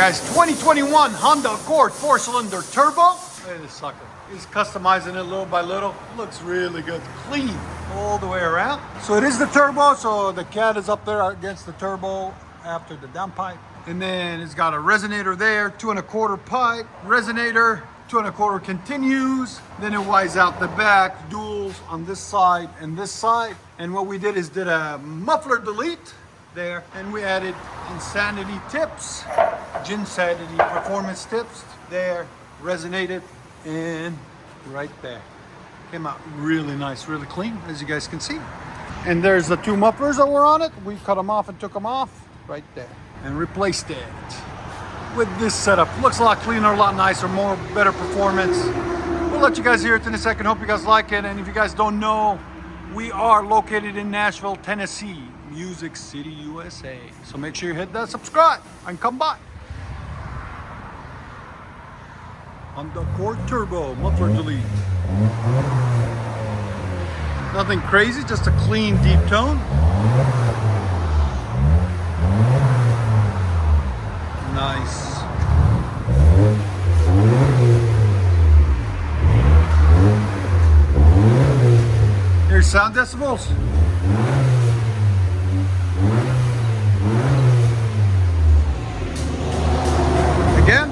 Guys, 2021 Honda Accord 4-cylinder turbo. Look at this sucker. He's customizing it little by little. Looks really good. Clean all the way around. So it is the turbo, so the cat is up there against the turbo after the downpipe. And then it's got a resonator there, 2 1/4 pipe, resonator, 2 1/4 continues. Then it wides out the back, duals on this side and this side. And what we did is did a muffler delete there, and we added Insanity tips, Ginsanity performance tips there, resonated, and right there. Came out really nice, really clean, as you guys can see. And there's the 2 mufflers that were on it. We cut them off and took them off right there and replaced it with this setup. Looks a lot cleaner, a lot nicer, more better performance. We'll let you guys hear it in a second. Hope you guys like it. And if you guys don't know, we are located in Nashville, Tennessee, Music City, USA. So make sure you hit that subscribe and come by. Honda Accord Turbo muffler delete. Nothing crazy, just a clean deep tone. Nice. Here's sound decibels. Again.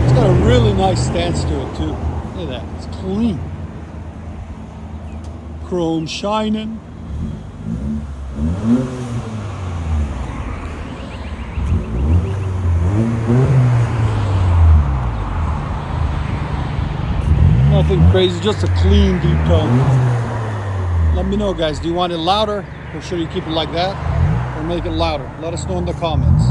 It's got a really nice stance to it too. Look at that, it's clean. Chrome shining. Nothing crazy, just a clean deep tone. Let me know, guys, do you want it louder, or should you keep it like that, or make it louder? Let us know in the comments.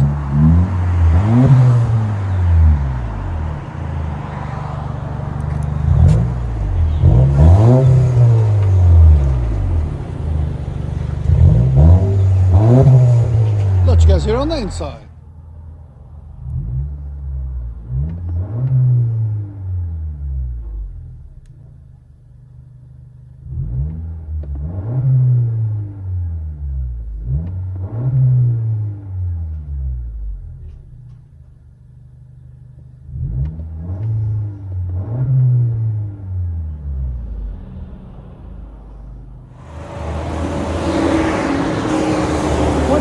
Let you guys hear on the inside.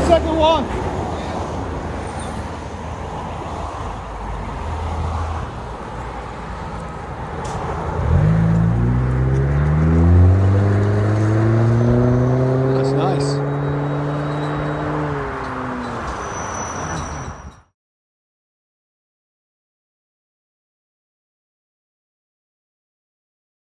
Second one.